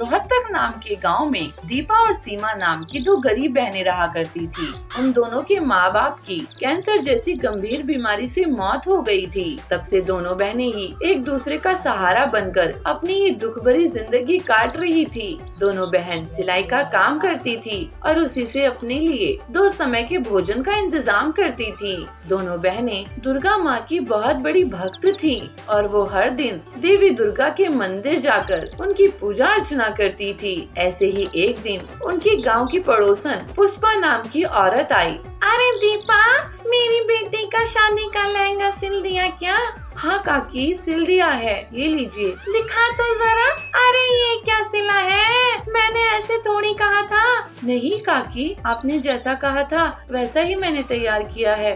रोहतक नाम के गांव में दीपा और सीमा नाम की दो गरीब बहनें रहा करती थी। उन दोनों के माँ बाप की कैंसर जैसी गंभीर बीमारी से मौत हो गई थी। तब से दोनों बहनें ही एक दूसरे का सहारा बनकर अपनी ये दुख भरी जिंदगी काट रही थी। दोनों बहन सिलाई का काम करती थी और उसी से अपने लिए दो समय के भोजन का इंतजाम करती थी। दोनों बहनें दुर्गा माँ की बहुत बड़ी भक्त थी और वो हर दिन देवी दुर्गा के मंदिर जाकर उनकी पूजा अर्चना करती थी। ऐसे ही एक दिन उनके गांव की पड़ोसन पुष्पा नाम की औरत आई। अरे दीपा, मेरी बेटी का शादी का लहंगा सिल दिया क्या? हाँ काकी, सिल दिया है, ये लीजिए। दिखा तो जरा। अरे ये क्या सिला है? मैंने ऐसे थोड़ी कहा था। नहीं काकी, आपने जैसा कहा था वैसा ही मैंने तैयार किया है।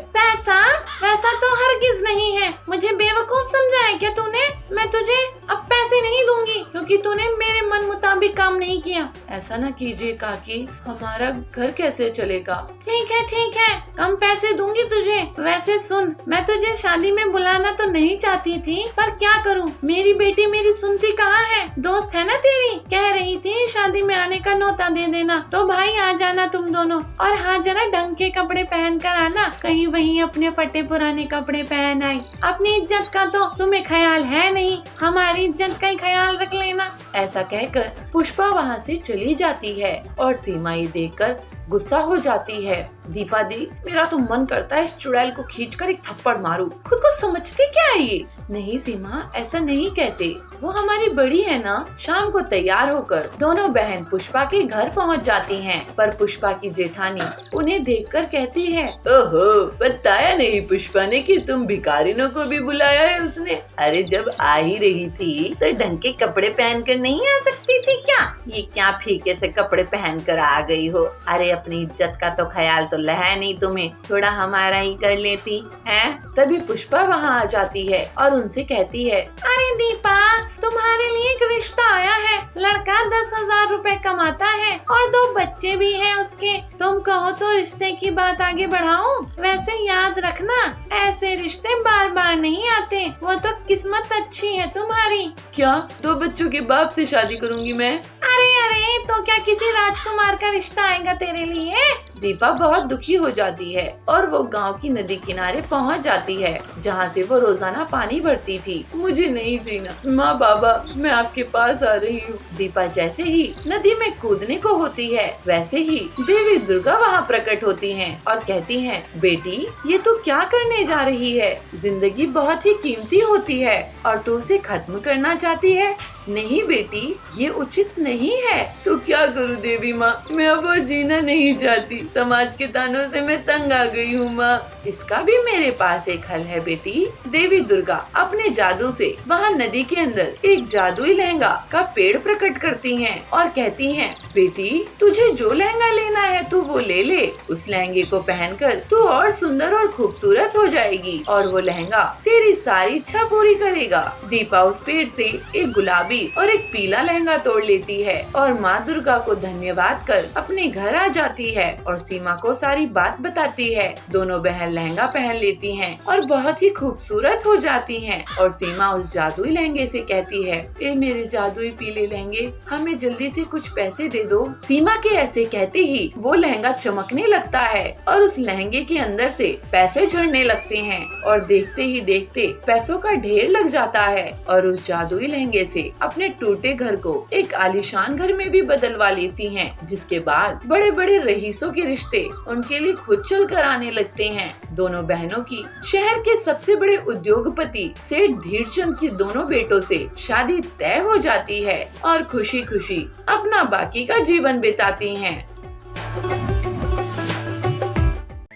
वैसा तो हरगिज नहीं है। मुझे बेवकूफ समझा है क्या तूने? मैं तुझे अब पैसे नहीं दूंगी क्योंकि तूने मेरे मन मुताबिक काम नहीं किया। ऐसा न कीजिए काकी, हमारा घर कैसे चलेगा? ठीक है, कम पैसे दूंगी तुझे। वैसे सुन, मैं तुझे शादी में बुलाना तो नहीं चाहती थी, पर क्या करूं, मेरी बेटी मेरी सुनती कहाँ है। दोस्त है ना तेरी, कह रही थी शादी में आने का न्योता दे देना, तो भाई आ जाना तुम दोनों। और हाँ, जरा ढंग के कपड़े पहन कर आना, कहीं वहीं अपने फटे पुराने कपड़े पहन आई। अपनी इज्जत का तो तुम्हें ख्याल है नहीं, हमारी इज्जत का ही ख्याल रख लेना। ऐसा कहकर पुष्पा वहाँ से चली जाती है और सीमा ये देखकर गुस्सा हो जाती है। दीपा दी, मेरा तो मन करता है इस चुड़ैल को खींचकर एक थप्पड़ मारूं। खुद को समझती क्या है ये? नहीं सीमा, ऐसा नहीं कहते, वो हमारी बड़ी है ना। शाम को तैयार होकर दोनों बहन पुष्पा के घर पहुंच जाती हैं, पर पुष्पा की जेठानी उन्हें देखकर कहती है, ओहो, बताया नहीं पुष्पा ने कि तुम भिखारिनों को भी बुलाया है उसने। अरे जब आ ही रही थी तो ढंग के कपड़े पहन कर नहीं आ सकती थी क्या? ये क्या फीके से कपड़े पहन कर आ गई हो? अरे अपनी इज्जत का तो ख्याल तो है नहीं तुम्हें, थोड़ा हमारा ही कर लेती है। तभी पुष्पा वहाँ आ जाती है और उनसे कहती है, अरे दीपा, तुम्हारे लिए एक रिश्ता आया है। लड़का 10,000 रुपए कमाता है और 2 बच्चे भी हैं उसके। तुम कहो तो रिश्ते की बात आगे बढ़ाऊं? वैसे याद रखना, ऐसे रिश्ते बार बार नहीं आते। वो तो किस्मत अच्छी है तुम्हारी। क्या 2 बच्चों के बाप से शादी करूंगी मैं? अरे तो क्या किसी राजकुमार का रिश्ता आएगा तेरे लिए? दीपा बहुत दुखी हो जाती है और वो गांव की नदी किनारे पहुंच जाती है, जहां से वो रोजाना पानी भरती थी। मुझे नहीं जीना, माँ बाबा, मैं आपके पास आ रही हूँ। दीपा जैसे ही नदी में कूदने को होती है, वैसे ही देवी दुर्गा वहाँ प्रकट होती हैं और कहती हैं, बेटी ये तू क्या करने जा रही है? जिंदगी बहुत ही कीमती होती है और तू उसे खत्म करना चाहती है। नहीं बेटी, ये उचित नहीं है। तो क्या करूँ देवी माँ, मैं अब और जीना नहीं चाहती। समाज के तानों से मैं तंग आ गई हूँ माँ। इसका भी मेरे पास एक हल है बेटी। देवी दुर्गा अपने जादू से वहाँ नदी के अंदर एक जादुई लहंगा का पेड़ प्रकट करती हैं और कहती हैं, बेटी तुझे जो लहंगा लेना है तू वो ले ले। उस लहंगे को पहनकर तू और सुंदर और खूबसूरत हो जाएगी और वो लहंगा तेरी सारी इच्छा पूरी करेगा। दीपा उस पेड़ से एक गुलाबी और एक पीला लहंगा तोड़ लेती है और माँ दुर्गा को धन्यवाद कर अपने घर आ जाती है और सीमा को सारी बात बताती है। दोनों बहन लहंगा पहन लेती हैं और बहुत ही खूबसूरत हो जाती हैं और सीमा उस जादुई लहंगे से कहती है, ए मेरे जादुई पीले लहंगे, हमें जल्दी से कुछ पैसे दे दो। सीमा के ऐसे कहते ही वो लहंगा चमकने लगता है और उस लहंगे के अंदर से पैसे झड़ने लगते हैं और देखते ही देखते पैसों का ढेर लग जाता है और उस जादुई लहंगे से अपने टूटे घर को एक आलीशान घर में भी बदलवा लेती हैं, जिसके बाद बड़े बड़े रईसों के रिश्ते उनके लिए खुद चल कर आने लगते हैं। दोनों बहनों की शहर के सबसे बड़े उद्योगपति सेठ धीरचंद के दोनों बेटों से शादी तय हो जाती है और खुशी खुशी अपना बाकी का जीवन बिताती हैं।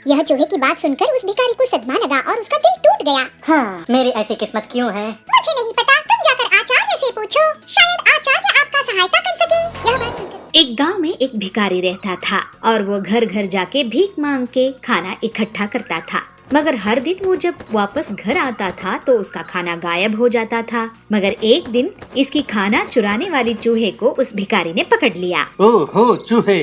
यह चूहे की बात सुनकर उस भिखारी को सदमा लगा और उसका दिल टूट गया। हाँ, मेरी ऐसी किस्मत क्यों है? मुझे नहीं पता, तुम जाकर आचार्य से पूछो, शायद आचार्य आपका सहायता कर सके। यह बात सुनकर एक गांव में एक भिखारी रहता था और वो घर घर जाके भीख मांग के खाना इकट्ठा करता था। मगर हर दिन वो जब वापस घर आता था तो उसका खाना गायब हो जाता था। मगर एक दिन इसकी खाना चुराने वाली चूहे को उस भिखारी ने पकड़ लिया। ओहो चूहे,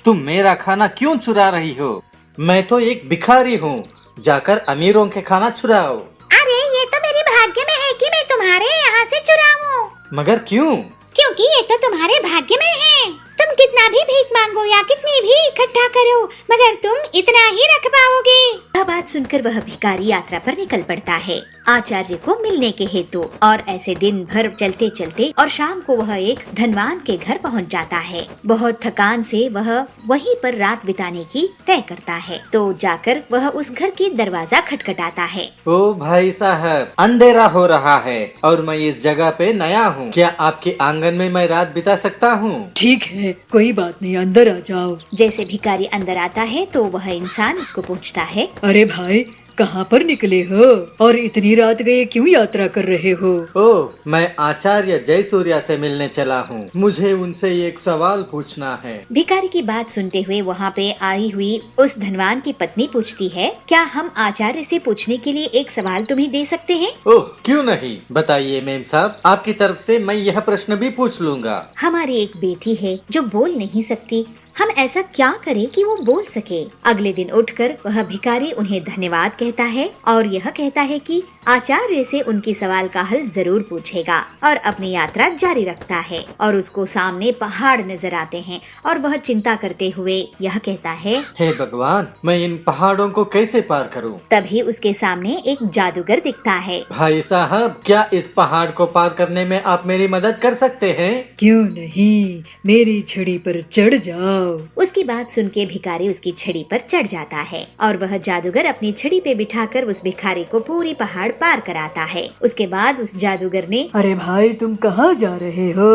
तुम मेरा खाना क्यों चुरा रही हो? मैं तो एक भिखारी हूँ, जाकर अमीरों के खाना चुराओ। अरे ये तो मेरे भाग्य में है कि मैं तुम्हारे यहाँ से चुराऊं। मगर क्यों? क्योंकि ये तो तुम्हारे भाग्य में है। तुम कितना भी भीख मांगो या कितनी भी इकट्ठा करो, मगर तुम इतना ही रख पाओगे। यह बात सुनकर वह भिखारी यात्रा पर निकल पड़ता है आचार्य को मिलने के हेतु। और ऐसे दिन भर चलते चलते और शाम को वह एक धनवान के घर पहुंच जाता है। बहुत थकान से वह वहीं पर रात बिताने की तय करता है। तो जाकर वह उस घर की दरवाजा खटखटाता है। ओ भाई साहब, अंधेरा हो रहा है और मैं इस जगह पे नया हूँ। क्या आपके आंगन में मैं रात बिता सकता हूँ? ठीक है, कोई बात नहीं, अंदर आ जाओ। जैसे भिखारी अंदर आता है तो वह इंसान उसको पूछता है, अरे भाई, कहाँ पर निकले हो और इतनी रात गए क्यों यात्रा कर रहे हो? ओह, मैं आचार्य जयसूर्या से मिलने चला हूँ। मुझे उनसे एक सवाल पूछना है। भिखारी की बात सुनते हुए वहाँ पे आई हुई उस धनवान की पत्नी पूछती है, क्या हम आचार्य से पूछने के लिए एक सवाल तुम्हें दे सकते हैं? ओह, क्यों नहीं, बताइए मेम साहब, आपकी तरफ से मैं यह प्रश्न भी पूछ लूँगा। हमारी एक बेटी है जो बोल नहीं सकती, हम ऐसा क्या करें कि वो बोल सके? अगले दिन उठकर वह भिखारी उन्हें धन्यवाद कहता है और यह कहता है कि आचार्य से उनकी सवाल का हल जरूर पूछेगा और अपनी यात्रा जारी रखता है। और उसको सामने पहाड़ नजर आते हैं और वह चिंता करते हुए यह कहता है, हे भगवान, मैं इन पहाड़ों को कैसे पार करूं? तभी उसके सामने एक जादूगर दिखता है। भाई साहब, क्या इस पहाड़ को पार करने में आप मेरी मदद कर सकते हैं? क्यों नहीं, मेरी छड़ी पर चढ़ जाओ। उसकी बात सुन के भिखारी उसकी छड़ी पर चढ़ जाता है और वह जादूगर अपनी छड़ी पे बिठाकर उस भिखारी को पूरी पहाड़ पार कराता है। उसके बाद उस जादूगर ने, अरे भाई, तुम कहाँ जा रहे हो?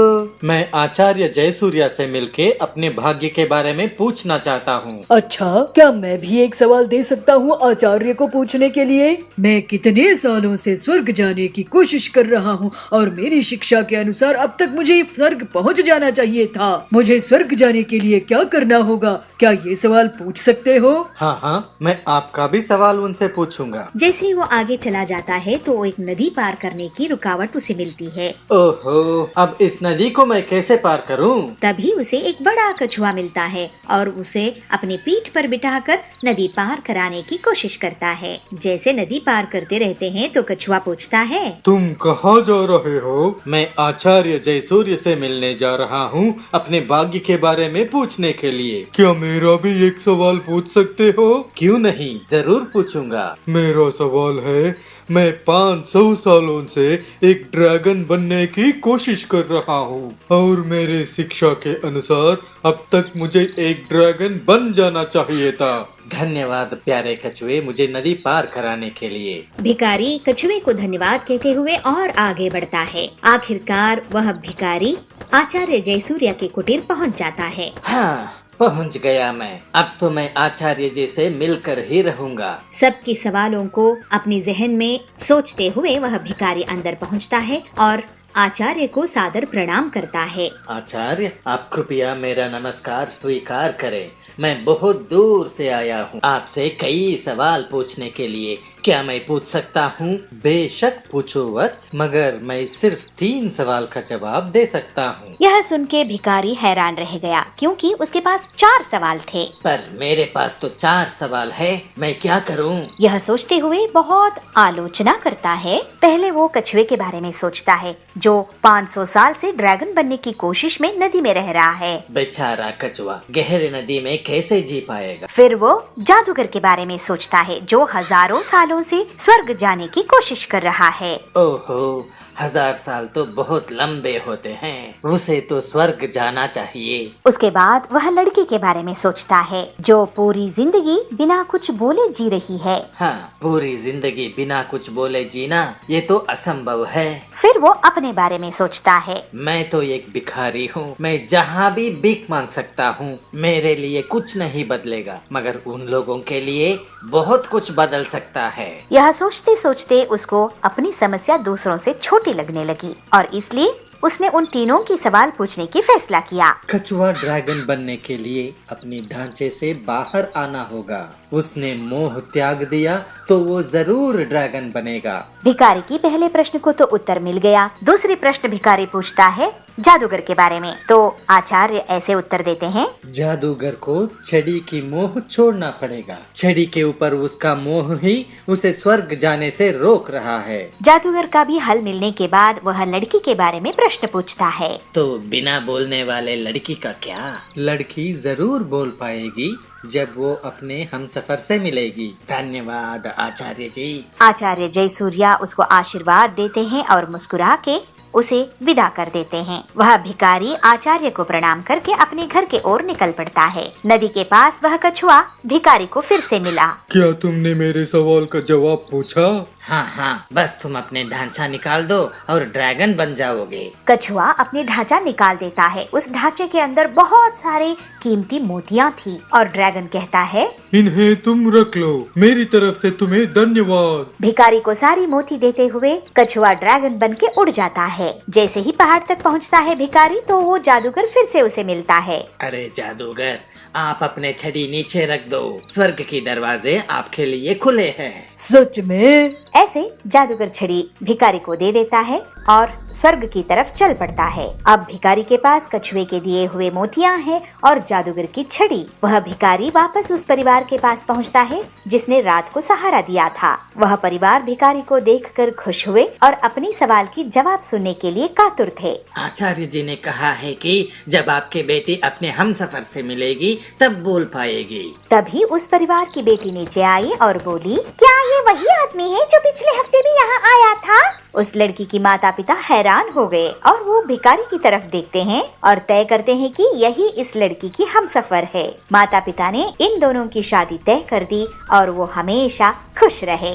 मैं आचार्य जयसूर्या से मिलके अपने भाग्य के बारे में पूछना चाहता हूँ। अच्छा, क्या मैं भी एक सवाल दे सकता हूँ आचार्य को पूछने के लिए? मैं कितने सालों से स्वर्ग जाने की कोशिश कर रहा हूँ और मेरी शिक्षा के अनुसार अब तक मुझे स्वर्ग पहुँच जाना चाहिए था। मुझे स्वर्ग जाने के लिए क्या करना होगा? क्या ये सवाल पूछ सकते हो? हाँ हाँ, मैं आपका भी सवाल उनसे पूछूंगा। जैसे ही वो आगे चला जाता है तो एक नदी पार करने की रुकावट उसे मिलती है। ओहो, अब इस नदी को मैं कैसे पार करूं? तभी उसे एक बड़ा कछुआ मिलता है और उसे अपनी पीठ पर बिठाकर नदी पार कराने की कोशिश करता है। जैसे नदी पार करते रहते हैं तो कछुआ पूछता है, तुम कहाँ जा रहे हो? मैं आचार्य जयसूर्य से मिलने जा रहा हूँ अपने भाग्य के बारे में पूछने के लिए। क्या मेरा भी एक सवाल पूछ सकते हो? क्यों नहीं, जरूर पूछूंगा। मेरा सवाल है, मैं 500 सालों से एक ड्रैगन बनने की कोशिश कर रहा हूँ और मेरे शिक्षा के अनुसार अब तक मुझे एक ड्रैगन बन जाना चाहिए था। धन्यवाद प्यारे कछुए, मुझे नदी पार कराने के लिए। भिखारी कछुए को धन्यवाद कहते हुए और आगे बढ़ता है। आखिरकार वह भिखारी आचार्य जयसूर्या के कुटीर पहुंच जाता है। हाँ, पहुंच गया मैं। अब तो मैं आचार्य जी से मिलकर ही रहूंगा। सबके सवालों को अपने जहन में सोचते हुए वह भिखारी अंदर पहुंचता है और आचार्य को सादर प्रणाम करता है। आचार्य, आप कृपया मेरा नमस्कार स्वीकार करें। मैं बहुत दूर से आया हूँ आपसे कई सवाल पूछने के लिए। क्या मैं पूछ सकता हूँ? बेशक पूछो वत्स, मगर मैं सिर्फ 3 सवाल का जवाब दे सकता हूँ। यह सुन के भिखारी हैरान रह गया क्योंकि उसके पास 4 सवाल थे। पर मेरे पास तो 4 सवाल है, मैं क्या करूँ? यह सोचते हुए बहुत आलोचना करता है। पहले वो कछुए के बारे में सोचता है जो 500 साल से ड्रैगन बनने की कोशिश में नदी में रह रहा है। बेचारा कछुआ गहरी नदी में कैसे जी पाएगा? फिर वो जादूगर के बारे में सोचता है जो हजारों सालों से स्वर्ग जाने की कोशिश कर रहा है। ओहो, 1000 साल तो बहुत लंबे होते हैं, उसे तो स्वर्ग जाना चाहिए। उसके बाद वह लड़की के बारे में सोचता है जो पूरी जिंदगी बिना कुछ बोले जी रही है। हाँ, पूरी जिंदगी बिना कुछ बोले जीना ये तो असंभव है। फिर वो अपने बारे में सोचता है, मैं तो एक भिखारी हूँ, मैं जहाँ भी भीख मांग सकता हूँ। मेरे लिए कुछ नहीं बदलेगा, मगर उन लोगों के लिए बहुत कुछ बदल सकता है। यह सोचते सोचते उसको अपनी समस्या दूसरों से छोटी लगने लगी और इसलिए उसने उन तीनों की सवाल पूछने की फैसला किया। कछुआ ड्रैगन बनने के लिए अपनी ढांचे से बाहर आना होगा। उसने मोह त्याग दिया तो वो जरूर ड्रैगन बनेगा। भिखारी की पहले प्रश्न को तो उत्तर मिल गया। दूसरी प्रश्न भिखारी पूछता है जादूगर के बारे में। तो आचार्य ऐसे उत्तर देते हैं, जादूगर को छड़ी की मोह छोड़ना पड़ेगा। छड़ी के ऊपर उसका मोह ही उसे स्वर्ग जाने से रोक रहा है। जादूगर का भी हल मिलने के बाद वह लड़की के बारे में प्रश्न पूछता है। तो बिना बोलने वाले लड़की का क्या? लड़की जरूर बोल पाएगी जब वो अपने हमसफर से मिलेगी। धन्यवाद आचार्य जी। आचार्य जयसूर्या उसको आशीर्वाद देते हैं और मुस्कुरा के उसे विदा कर देते हैं। वह भिखारी आचार्य को प्रणाम करके अपने घर के ओर निकल पड़ता है। नदी के पास वह कछुआ भिखारी को फिर से मिला। क्या तुमने मेरे सवाल का जवाब पूछा? हाँ, बस तुम अपने ढांचा निकाल दो और ड्रैगन बन जाओगे। कछुआ अपने ढांचा निकाल देता है। उस ढांचे के अंदर बहुत सारे कीमती मोतियां थी और ड्रैगन कहता है, इन्हें तुम रख लो, मेरी तरफ से तुम्हें धन्यवाद। भिखारी को सारी मोती देते हुए कछुआ ड्रैगन बन के उड़ जाता है। जैसे ही पहाड़ तक पहुंचता है भिखारी, तो वो जादूगर फिर से उसे मिलता है। अरे जादूगर, आप अपने छड़ी नीचे रख दो, स्वर्ग के दरवाजे आपके लिए खुले हैं। सच में? ऐसे जादूगर छड़ी भिखारी को दे देता है और स्वर्ग की तरफ चल पड़ता है। अब भिखारी के पास कछुए के दिए हुए मोतियां हैं और जादूगर की छड़ी। वह भिखारी वापस उस परिवार के पास पहुंचता है जिसने रात को सहारा दिया था। वह परिवार भिखारी को देखकर खुश हुए और अपनी सवाल की जवाब सुनने के लिए कातुर थे। आचार्य जी ने कहा है कि जब आपकी बेटी अपने हमसफर से मिलेगी तब बोल पाएगी। तभी उस परिवार की बेटी नीचे आई और बोली, क्या ये वही आदमी है जो पिछले हफ्ते भी यहाँ आया था? उस लड़की की माता पिता हैरान हो गए और वो भिखारी की तरफ देखते हैं और तय करते हैं कि यही इस लड़की की हमसफर है। माता पिता ने इन दोनों की शादी तय कर दी और वो हमेशा खुश रहे।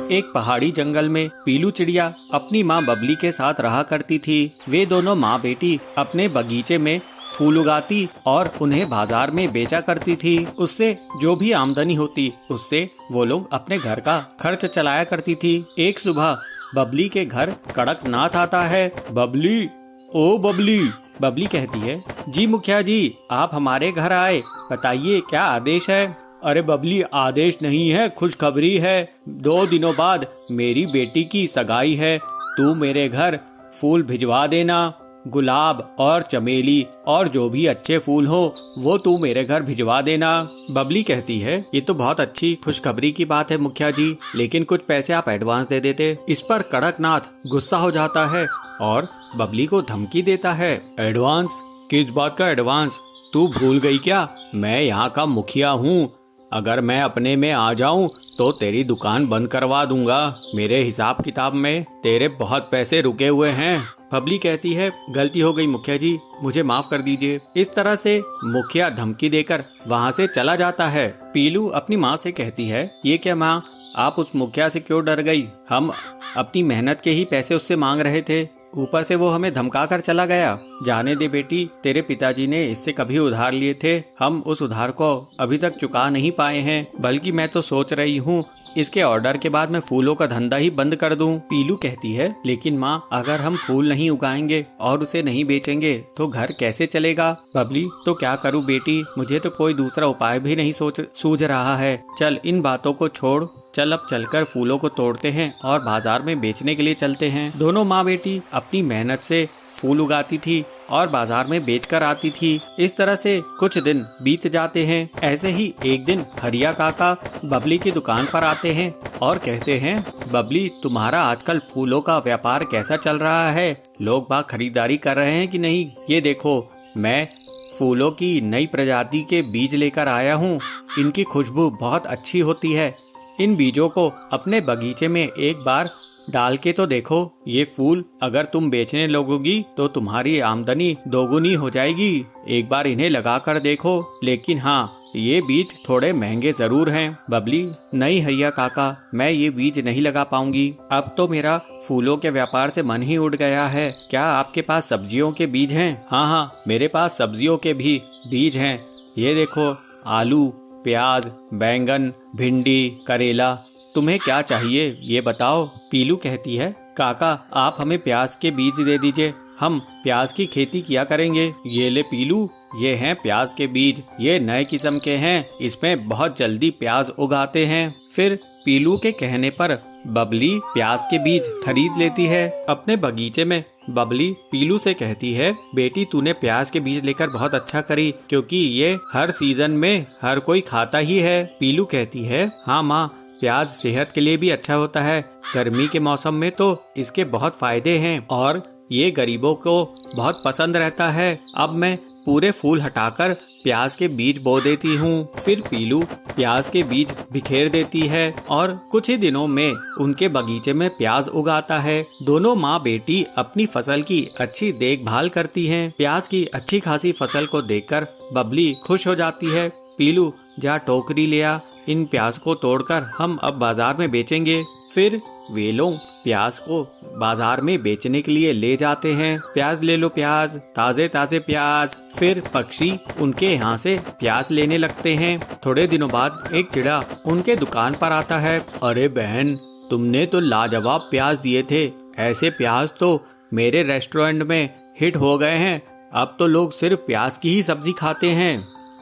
एक पहाड़ी जंगल में पीलू चिड़िया अपनी माँ बबली के साथ रहा करती थी। वे दोनों माँ बेटी अपने बगीचे में फूल उगाती और उन्हें बाजार में बेचा करती थी। उससे जो भी आमदनी होती उससे वो लोग अपने घर का खर्च चलाया करती थी। एक सुबह बबली के घर कड़कनाथ आता है। बबली, ओ बबली। बबली कहती है, जी मुखिया जी, आप हमारे घर आए, बताइए क्या आदेश है? अरे बबली, आदेश नहीं है, खुशखबरी है। 2 दिनों बाद मेरी बेटी की सगाई है। तू मेरे घर फूल भिजवा देना, गुलाब और चमेली और जो भी अच्छे फूल हो वो तू मेरे घर भिजवा देना। बबली कहती है, ये तो बहुत अच्छी खुशखबरी की बात है मुखिया जी, लेकिन कुछ पैसे आप एडवांस दे देते। इस पर कड़कनाथ गुस्सा हो जाता है और बबली को धमकी देता है। एडवांस? किस बात का एडवांस? तू भूल गई क्या? मैं यहाँ का मुखिया हूँ। अगर मैं अपने में आ जाऊं तो तेरी दुकान बंद करवा दूंगा। मेरे हिसाब किताब में तेरे बहुत पैसे रुके हुए हैं। बबली कहती है, गलती हो गई मुखिया जी, मुझे माफ कर दीजिए। इस तरह से मुखिया धमकी देकर वहाँ से चला जाता है। पीलू अपनी माँ से कहती है, ये क्या माँ, आप उस मुखिया से क्यों डर गई? हम अपनी मेहनत के ही पैसे उससे मांग रहे थे, ऊपर से वो हमें धमका कर चला गया। जाने दे बेटी, तेरे पिताजी ने इससे कभी उधार लिए थे, हम उस उधार को अभी तक चुका नहीं पाए हैं। बल्कि मैं तो सोच रही हूँ इसके ऑर्डर के बाद मैं फूलों का धंधा ही बंद कर दूं। पीलू कहती है, लेकिन माँ, अगर हम फूल नहीं उगाएंगे और उसे नहीं बेचेंगे तो घर कैसे चलेगा? बबली, तो क्या करूँ बेटी, मुझे तो कोई दूसरा उपाय भी नहीं सूझ रहा है। चल इन बातों को छोड़, चल अब चलकर फूलों को तोड़ते हैं और बाजार में बेचने के लिए चलते हैं। दोनों माँ बेटी अपनी मेहनत से फूल उगाती थी और बाजार में बेचकर आती थी। इस तरह से कुछ दिन बीत जाते हैं। ऐसे ही एक दिन हरिया काका बबली की दुकान पर आते हैं और कहते हैं, बबली, तुम्हारा आजकल फूलों का व्यापार कैसा चल रहा है? लोग बाग खरीदारी कर रहे हैं कि नहीं? ये देखो, मैं फूलों की नई प्रजाति के बीज लेकर आया हूँ। इनकी खुशबू बहुत अच्छी होती है। इन बीजों को अपने बगीचे में एक बार डाल के तो देखो। ये फूल अगर तुम बेचने लगोगी तो तुम्हारी आमदनी दोगुनी हो जाएगी। एक बार इन्हें लगा कर देखो। लेकिन हाँ, ये बीज थोड़े महंगे जरूर हैं। बबली, नहीं हरिया काका, मैं ये बीज नहीं लगा पाऊंगी। अब तो मेरा फूलों के व्यापार से मन ही उड़ गया है। क्या आपके पास सब्जियों के बीज हैं? हाँ, मेरे पास सब्जियों के भी बीज हैं। ये देखो, आलू, प्याज, बैंगन, भिंडी, करेला। तुम्हें क्या चाहिए ये बताओ? पीलू कहती है, काका, आप हमें प्याज के बीज दे दीजिए हम प्याज की खेती किया करेंगे। ये ले पीलू, ये हैं प्याज के बीज, ये नए किस्म के हैं, इसमें बहुत जल्दी प्याज उगाते हैं। फिर पीलू के कहने पर बबली प्याज के बीज खरीद लेती है। अपने बगीचे में बबली पीलू से कहती है, बेटी तूने प्याज के बीज लेकर बहुत अच्छा करी, क्योंकि ये हर सीजन में हर कोई खाता ही है। पीलू कहती है, हाँ माँ, प्याज सेहत के लिए भी अच्छा होता है, गर्मी के मौसम में तो इसके बहुत फायदे हैं और ये गरीबों को बहुत पसंद रहता है। अब मैं पूरे फूल हटाकर प्याज के बीज बो देती हूँ। फिर पीलू प्याज के बीज बिखेर देती है और कुछ ही दिनों में उनके बगीचे में प्याज उगाता है। दोनों माँ बेटी अपनी फसल की अच्छी देखभाल करती हैं। प्याज की अच्छी खासी फसल को देखकर बबली खुश हो जाती है। पीलू जा टोकरी ले आ, इन प्याज को तोड़कर हम अब बाजार में बेचेंगे। फिर वे लोग प्याज को बाजार में बेचने के लिए ले जाते हैं। प्याज ले लो प्याज, ताजे ताजे प्याज। फिर पक्षी उनके यहाँ से प्याज लेने लगते हैं। थोड़े दिनों बाद एक चिड़ा उनके दुकान पर आता है। अरे बहन, तुमने तो लाजवाब प्याज दिए थे, ऐसे प्याज तो मेरे रेस्टोरेंट में हिट हो गए हैं। अब तो लोग सिर्फ प्याज की ही सब्जी खाते हैं।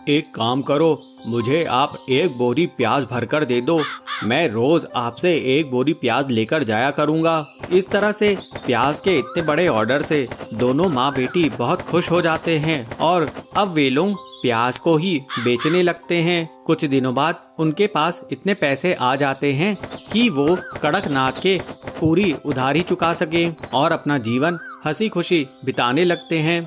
एक काम करो, मुझे आप 1 बोरी प्याज भरकर दे दो, मैं रोज आपसे 1 बोरी प्याज लेकर जाया करूंगा। इस तरह से प्याज के इतने बड़े ऑर्डर से दोनों माँ बेटी बहुत खुश हो जाते हैं और अब वे लोग प्याज को ही बेचने लगते हैं। कुछ दिनों बाद उनके पास इतने पैसे आ जाते हैं कि वो कड़कनाथ के पूरी उधारी चुका सके और अपना जीवन हंसी खुशी बिताने लगते हैं।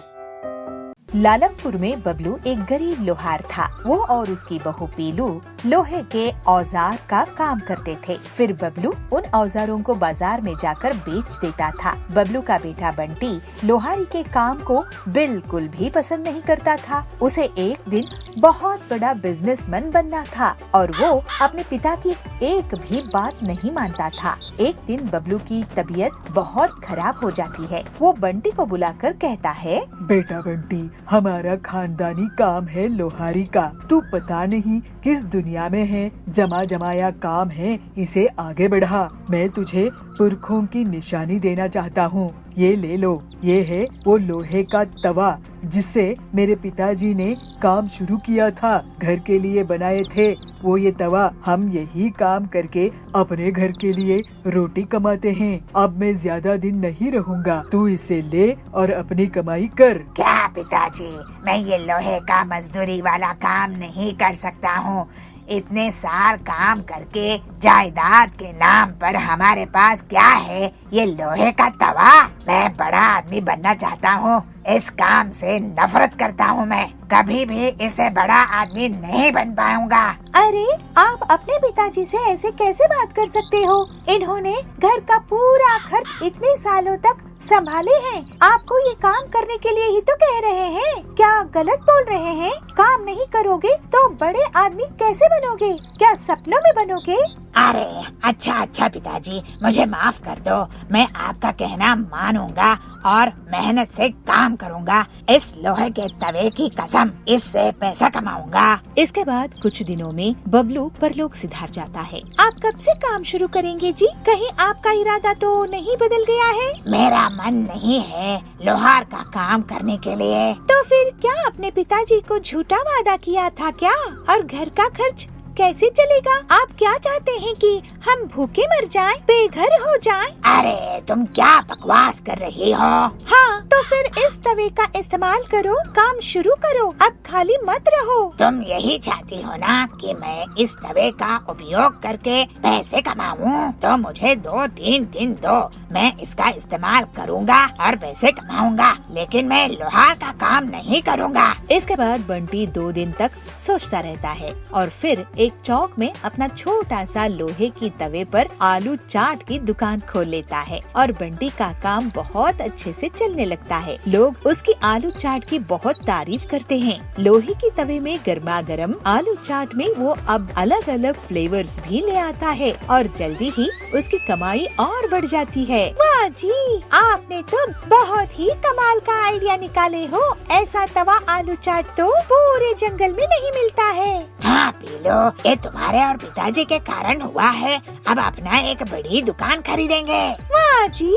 लालमपुर में बबलू एक गरीब लोहार था। वो और उसकी बहू पीलू लोहे के औजार का काम करते थे। फिर बबलू उन औजारों को बाजार में जाकर बेच देता था। बबलू का बेटा बंटी लोहारी के काम को बिल्कुल भी पसंद नहीं करता था। उसे एक दिन बहुत बड़ा बिजनेसमैन बनना था और वो अपने पिता की एक भी बात नहीं मानता था। एक दिन बबलू की तबीयत बहुत खराब हो जाती है। वो बंटी को बुलाकर कहता है, बेटा बंटी, हमारा खानदानी काम है लोहारी का। तू पता नहीं किस दुनिया में है, जमा जमाया काम है, इसे आगे बढ़ा। मैं तुझे पुरखों की निशानी देना चाहता हूँ। ये ले लो, ये है वो लोहे का तवा जिससे मेरे पिताजी ने काम शुरू किया था, घर के लिए बनाए थे वो ये तवा। हम यही काम करके अपने घर के लिए रोटी कमाते हैं। अब मैं ज्यादा दिन नहीं रहूँगा, तू इसे ले और अपनी कमाई कर। क्या पिताजी, मैं ये लोहे का मजदूरी वाला काम नहीं कर सकता हूँ। इतने साल काम करके जायदाद के नाम पर हमारे पास क्या है, ये लोहे का तवा। मैं बड़ा आदमी बनना चाहता हूँ, इस काम से नफरत करता हूँ। मैं कभी भी इसे बड़ा आदमी नहीं बन पाऊंगा। अरे आप अपने पिताजी से ऐसे कैसे बात कर सकते हो? इन्होंने घर का पूरा खर्च इतने सालों तक संभाले हैं। आपको ये काम करने के लिए ही तो कह रहे हैं। क्या गलत बोल रहे हैं? काम नहीं करोगे तो बड़े आदमी कैसे बनोगे? क्या सपनों में बनोगे? अरे अच्छा पिताजी, मुझे माफ कर दो। मैं आपका कहना मानूंगा और मेहनत से काम करूंगा। इस लोहे के तवे की कसम, इससे पैसा कमाऊंगा। इसके बाद कुछ दिनों में बबलू परलोक सिधार जाता है। आप कब से काम शुरू करेंगे जी? कहीं आपका इरादा तो नहीं बदल गया है? मेरा मन नहीं है लोहार का काम करने के लिए। तो फिर क्या अपने पिताजी को झूठा वादा किया था क्या? और घर का खर्च कैसे चलेगा? आप क्या चाहते हैं कि हम भूखे मर जाएं, बेघर हो जाएं? अरे तुम क्या बकवास कर रही हो? हाँ, तो फिर इस तवे का इस्तेमाल करो, काम शुरू करो, अब खाली मत रहो। तुम यही चाहती हो ना कि मैं इस तवे का उपयोग करके पैसे कमाऊं? तो मुझे 2-3 दिन दो, मैं इसका इस्तेमाल करूंगा और पैसे कमाऊंगा, लेकिन मैं लोहार का काम नहीं करूंगा। इसके बाद बंटी 2 दिन तक सोचता रहता है और फिर एक चौक में अपना छोटा सा लोहे की तवे पर आलू चाट की दुकान खोल लेता है और बंटी का काम बहुत अच्छे से चलने लगता है। लोग उसकी आलू चाट की बहुत तारीफ करते हैं। लोहे की तवे में गर्मा गर्म आलू चाट में वो अब अलग अलग फ्लेवर्स भी ले आता है और जल्दी ही उसकी कमाई और बढ़ जाती है। वाह जी, आपने तो बहुत ही कमाल का आइडिया निकाले हो। ऐसा तवा आलू चाट तो पूरे जंगल में नहीं मिलता है। हाँ पीलू, ये तुम्हारे और पिताजी के कारण हुआ है। अब अपना एक बड़ी दुकान खरीदेंगे। वाह जी।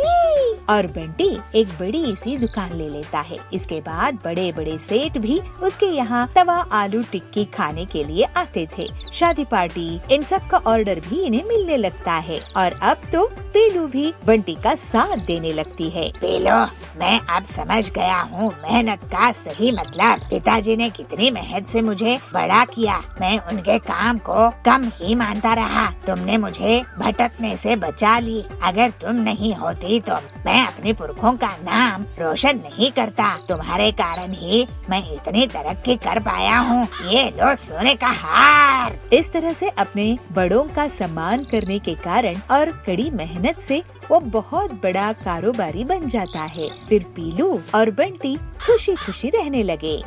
और बंटी एक बड़ी सी दुकान ले लेता है। इसके बाद बड़े बड़े सेठ भी उसके यहाँ तवा आलू टिक्की खाने के लिए आते थे। शादी पार्टी इन सब का ऑर्डर भी इन्हें मिलने लगता है और अब तो पीलू भी बंटी का साथ देने लगती है। पीलू, मैं अब समझ गया हूँ मेहनत का सही मतलब। पिताजी ने कितनी मेहनत से मुझे बड़ा किया। मैं उनके काम को कम ही मानता रहा। तुमने मुझे भटकने से बचा ली। अगर तुम नहीं होती तो मैं अपने पुरखों का नाम रोशन नहीं करता। तुम्हारे कारण ही मैं इतनी तरक्की कर पाया हूँ। ये लो सोने का हार। इस तरह से अपने बड़ों का सम्मान करने के कारण और कड़ी मेहनत से वो बहुत बड़ा कारोबारी बन जाता है। फिर पीलू और बंटी खुशी खुशी रहने लगे।